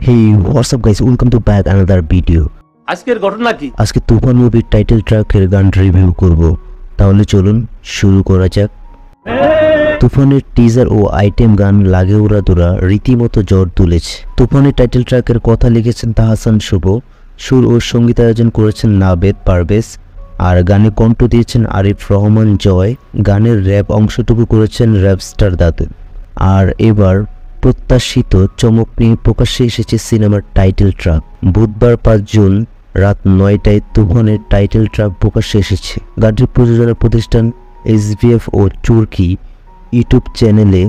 Hey, what's up guys? Welcome to back another video. আজকের ঘটনা কি? আজকে তুফান মুভির টাইটেল ট্র্যাকের গান রিভিউ করব। তাহলে চলুন শুরু করা যাক। তুফানের টিজার ও আইটেম গান লাগে উড়াদুরা রীতিমতো জ্বর তুলেছে। তুফানের টাইটেল ট্র্যাকের কথা লিখেছেন তাহসান শুভ, সুর ও সঙ্গীতায়োজন করেছেন নাবেদ পারভেজ, আর গানে কণ্ঠ দিয়েছেন আরিফ রহমান জয়। গানের র্যাপ অংশটুকু করেছেন র্যাপস্টার দাদু। আর এবার প্রত্যাশিত চমক নিয়ে প্রকাশ্যে এসেছে সিনেমার টাইটেল ট্র্যাক। বুধবার 5 জুন রাত 9টায় তুফানের টাইটেল ট্র্যাক প্রকাশ্যে এসেছে। গানটির প্রযোজনা প্রতিষ্ঠান SVF ও তুর্কি ইউটিউব চ্যানেলে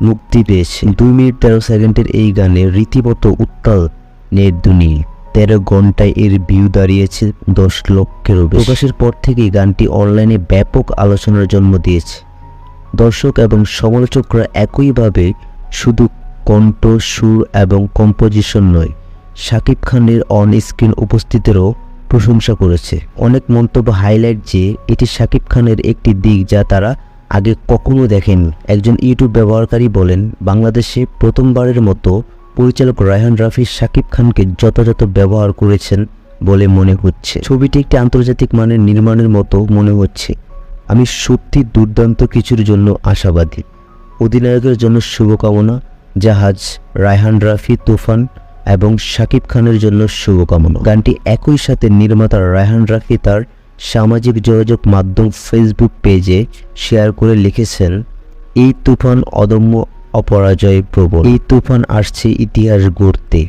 মুক্তি পেয়েছে। 2 মিনিট 13 সেকেন্ডের এই গানে রীতিমতো উত্তাল নেট দুনিয়া। 13 ঘন্টায় এর ভিউ দাঁড়িয়েছে 10 লক্ষেরও বেশি। প্রকাশের পর থেকেই গানটি অনলাইনে ব্যাপক আলোচনার জন্ম দিয়েছে। দর্শক এবং সমালোচকরা একইভাবে শুধু কণ্ঠ, সুর এবং কম্পোজিশন নয়, শাকিব খানের অন স্ক্রিন উপস্থিতিরও প্রশংসা করেছে। অনেক মন্তব্য হাইলাইট যে এটি শাকিব খানের একটি দিক যা তারা আগে কখনো দেখেনি। একজন ইউটিউব ব্যবহারকারী বলেন, বাংলাদেশে প্রথমবারের মতো পরিচালক রায়হান রাফি শাকিব খানকে যথাযথ ব্যবহার করেছেন বলে মনে হচ্ছে। ছবিটি একটি আন্তর্জাতিক মানের নির্মাণের মতো মনে হচ্ছে। আমি সত্যি দুর্দান্ত কিছুর জন্য আশাবাদী। অধিনায়কের জন্য শুভকামনা। জাহাজ, রায়হান রাফি, তুফান এবং শাকিব খানের জন্য শুভকামনা। গানটি একই সাথে নির্মাতা রায়হান রাফি তার সামাজিক যোগাযোগ মাধ্যম ফেসবুক পেজে শেয়ার করে লিখেছেন, এই তুফান অদম্য অপরাজয় প্রবল, এই তুফান আসছে ইতিহাস গড়তে।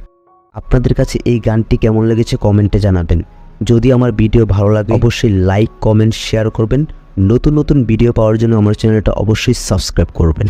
আপনাদের কাছে এই গানটি কেমন লেগেছে কমেন্টে জানাবেন। যদি আমার ভিডিও ভালো লাগে অবশ্যই লাইক, কমেন্ট, শেয়ার করবেন। নতুন নতুন ভিডিও পাওয়ার জন্য আমার চ্যানেলটা অবশ্যই সাবস্ক্রাইব করবেন।